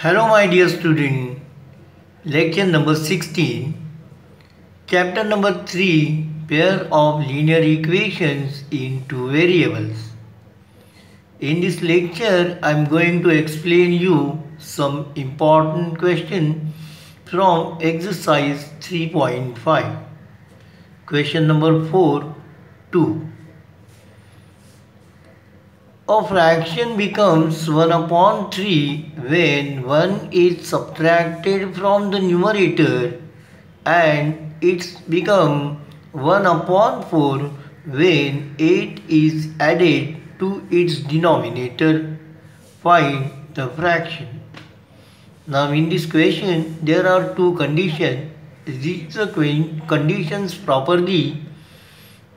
Hello my dear student, lecture number 16, chapter number 3, pair of linear equations in two variables. In this lecture, I am going to explain you some important question from exercise 3.5. Question number 4, 2. A fraction becomes 1 upon 3 when 1 is subtracted from the numerator and it's become 1 upon 4 when 8 is added to its denominator. Find the fraction. Now in this question there are two conditions. These are conditions properly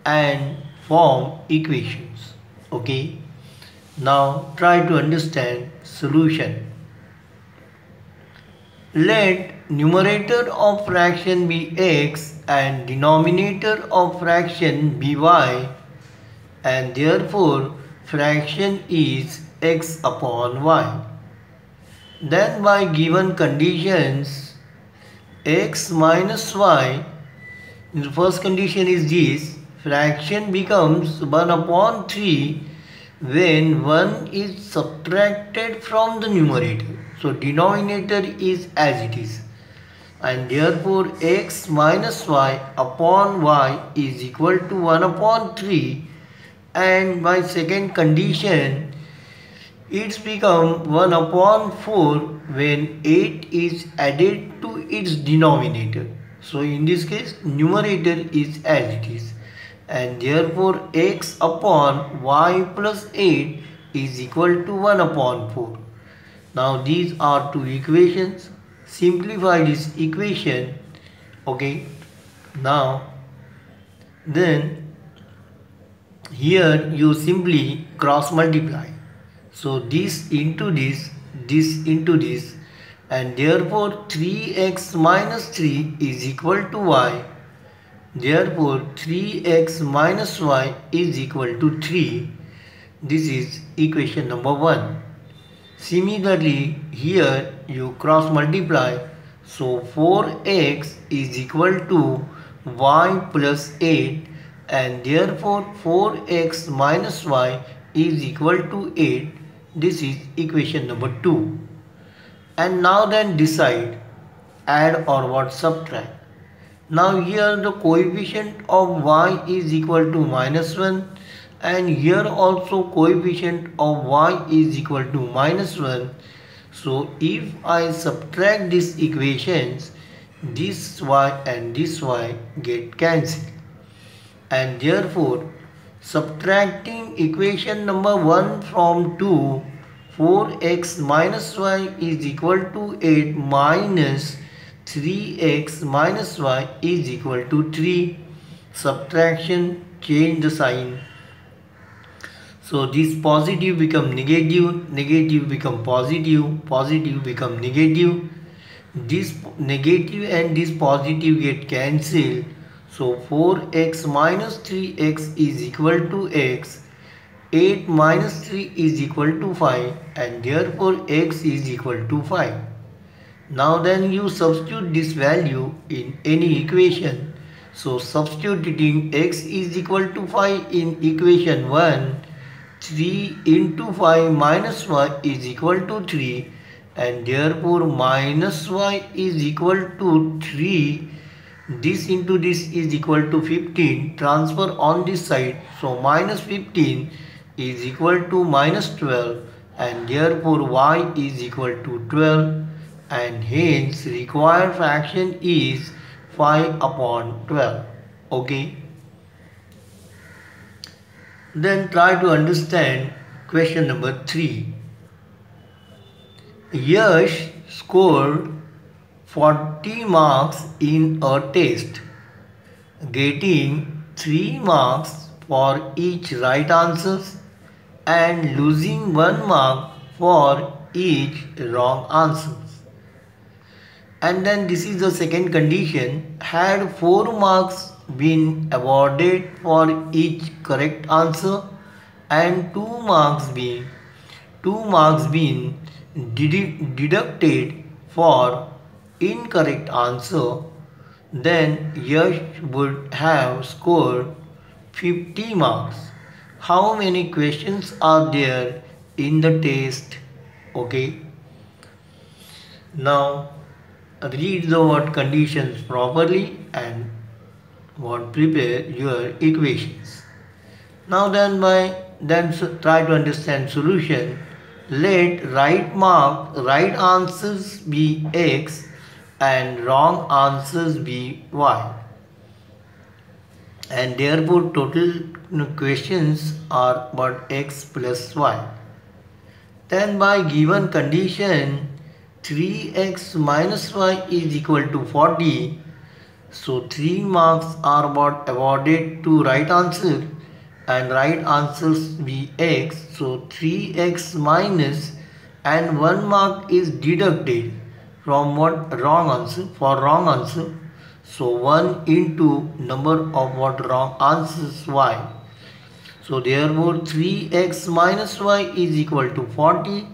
and form equations. Okay. Now try to understand solution. Let numerator of fraction be x and denominator of fraction be y, and therefore fraction is x upon y. Then by given conditions x minus y, the first condition is this: fraction becomes 1 upon 3 when 1 is subtracted from the numerator. So denominator is as it is, and therefore x minus y upon y is equal to 1 upon 3, and by second condition it's become 1 upon 4 when 8 is added to its denominator. So in this case numerator is as it is, and therefore x upon y plus 8 is equal to 1 upon 4. Now these are two equations. Simplify this equation. Okay. Now then here you simply cross multiply. So this into this into this, and therefore 3x minus 3 is equal to y. Therefore 3x minus y is equal to 3. This is equation number 1. Similarly here you cross multiply. So 4x is equal to y plus 8, and therefore 4x minus y is equal to 8. This is equation number 2. And now then decide, add or what, subtract. Now here the coefficient of y is equal to minus 1, and here also coefficient of y is equal to minus 1. So if I subtract these equations, this y and this y get cancelled, and therefore subtracting equation number 1 from 2, 4x minus y is equal to 8 minus 3x minus y is equal to 3. Subtraction, change the sign. So this positive become negative, negative become positive, positive become negative. This negative and this positive get cancelled. So 4x minus 3x is equal to x. 8 minus 3 is equal to 5, and therefore x is equal to 5. Now then you substitute this value in any equation. So substituting x is equal to 5 in equation 1, 3 into 5 minus y is equal to 3, and therefore minus y is equal to 3. This into this is equal to 15. Transfer on this side. So minus 15 is equal to minus 12, and therefore y is equal to 12, and hence required fraction is 5 upon 12. Okay. Then try to understand question number 3. Yash scored 40 marks in a test, getting 3 marks for each right answer and losing 1 mark for each wrong answer. And then this is the second condition: had 4 marks been awarded for each correct answer and 2 marks been deducted for incorrect answer, then Yash would have scored 50 marks. How many questions are there in the test? Okay. Now read the what conditions properly and what prepare your equations. Now try to understand solution. Let right answers be x and wrong answers be y. And therefore total questions are about x plus y. Then by given condition 3x minus y is equal to 40. So 3 marks are awarded to right answer and right answers be x. So 3x minus and 1 mark is deducted from what wrong answer for wrong answer. So 1 into number of what wrong answers y. So therefore 3x minus y is equal to 40.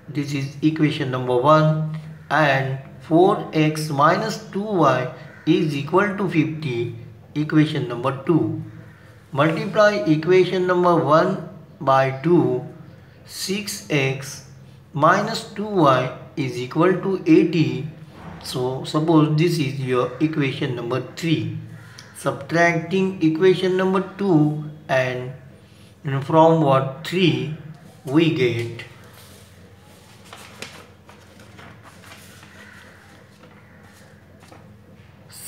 This is equation number 1, and 4x minus 2y is equal to 50, equation number 2. Multiply equation number 1 by 2, 6x minus 2y is equal to 80. So suppose this is your equation number 3. Subtracting equation number 2 and from what 3 we get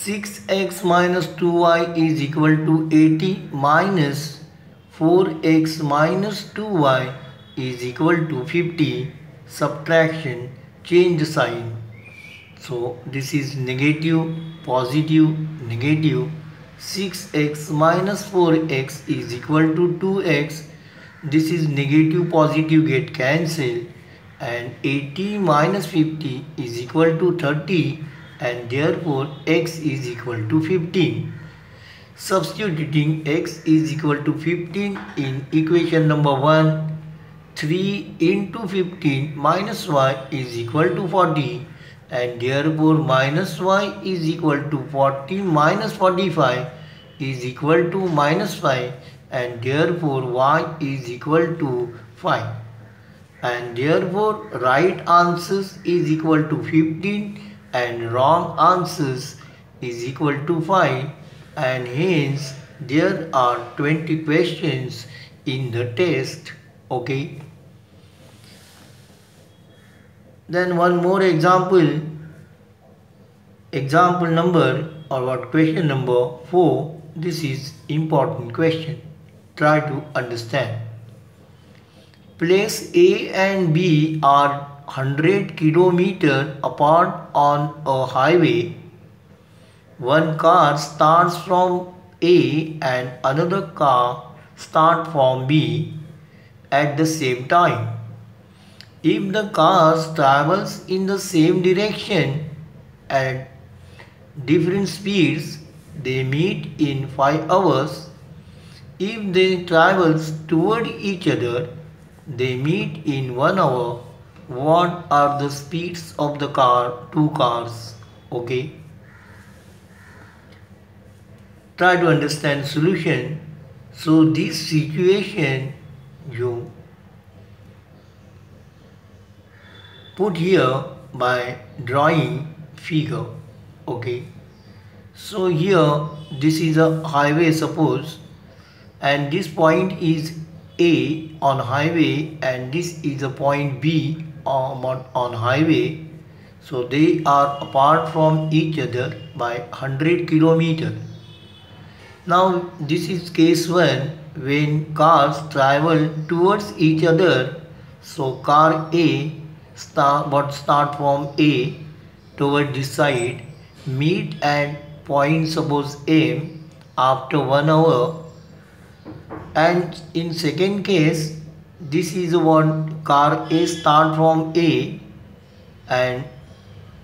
6x minus 2y is equal to 80 minus 4x minus 2y is equal to 50. Subtraction, change the sign. So this is negative, positive, negative. 6x minus 4x is equal to 2x. This is negative, positive get cancelled. And 80 minus 50 is equal to 30. And therefore x is equal to 15. Substituting x is equal to 15 in equation number 1, 3 into 15 minus y is equal to 40, and therefore minus y is equal to 40 minus 45 is equal to minus 5, and therefore y is equal to 5, and therefore right answers is equal to 15 and wrong answers is equal to 5, and hence there are 20 questions in the test. Okay. Then one more example. Example number or what question number 4. This is important question. Try to understand. Place A and B are 100 km apart on a highway. One car starts from A and another car starts from B at the same time. If the cars travels in the same direction at different speeds, they meet in 5 hours. If they travels toward each other, they meet in 1 hour. What are the speeds of the two cars? Okay. Try to understand solution. So this situation you put here by drawing figure. Okay. So here this is a highway suppose, and this point is A on highway and this is a point B on highway. So they are apart from each other by 100 km. Now this is case 1 when cars travel towards each other. So car A start from A toward this side, meet at point suppose M after 1 hour. And in second case, this is what car A start from A and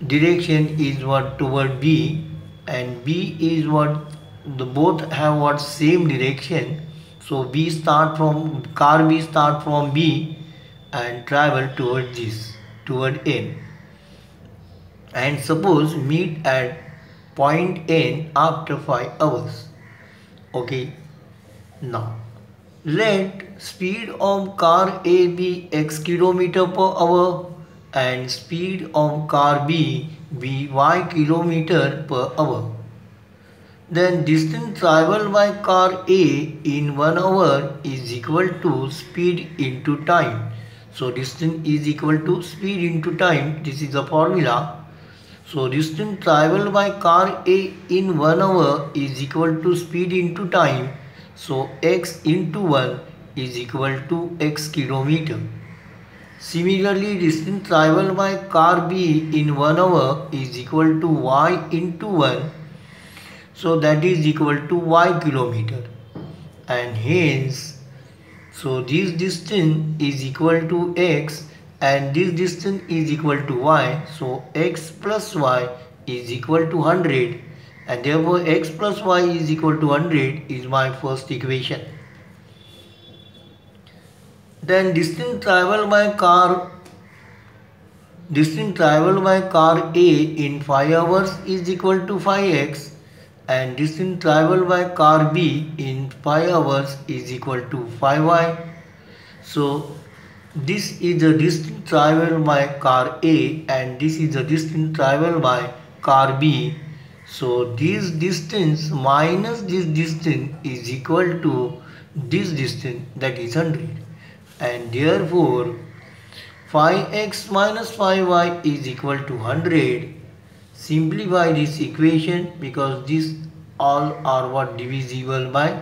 direction is what toward B, and B is what the both have what same direction. So car B start from B and travel towards toward N. And suppose meet at point N after 5 hours. Okay. Now, let speed of car A be x kilometer per hour and speed of car B be y kilometer per hour. Then distance traveled by car A in 1 hour is equal to speed into time. So distance is equal to speed into time. This is the formula. So distance traveled by car A in 1 hour is equal to speed into time. So x into 1 is equal to x kilometer. Similarly, distance traveled by car B in 1 hour is equal to y into 1. So that is equal to y kilometer. And hence, so this distance is equal to x and this distance is equal to y. So x plus y is equal to 100 and therefore x plus y is equal to 100 is my first equation. Then distance traveled by car A in 5 hours is equal to 5x and distance traveled by car B in 5 hours is equal to 5y. So this is the distance traveled by car A and this is the distance traveled by car B. So this distance minus this distance is equal to this distance, that is 100. And therefore 5x minus 5y is equal to 100. Simplify this equation because these all are what divisible by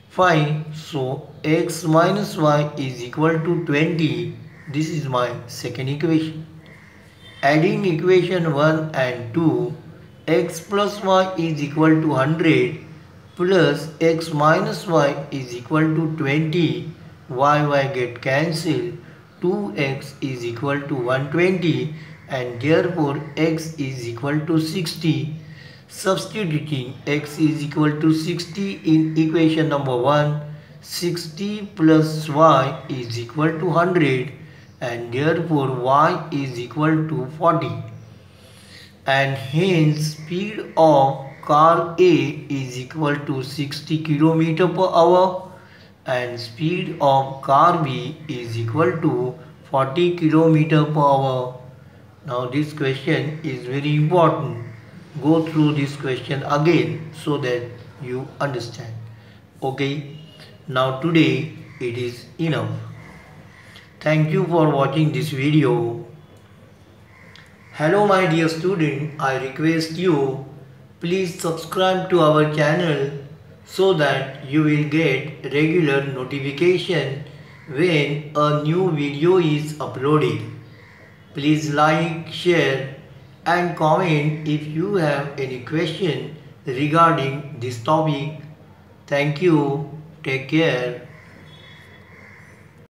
5. So x minus y is equal to 20. This is my second equation. Adding equation 1 and 2, x plus y is equal to 100 plus x minus y is equal to 20. Y get cancelled. 2x is equal to 120 and therefore x is equal to 60. Substituting x is equal to 60 in equation number 1, 60 plus y is equal to 100 and therefore y is equal to 40. And hence speed of car A is equal to 60 km per hour and speed of car B is equal to 40 km per hour. Now this question is very important. Go through this question again so that you understand. Okay. Now today it is enough. Thank you for watching this video. Hello my dear student, I request you please subscribe to our channel so that you will get regular notification when a new video is uploaded. Please like, share and comment if you have any question regarding this topic. Thank you. Take care.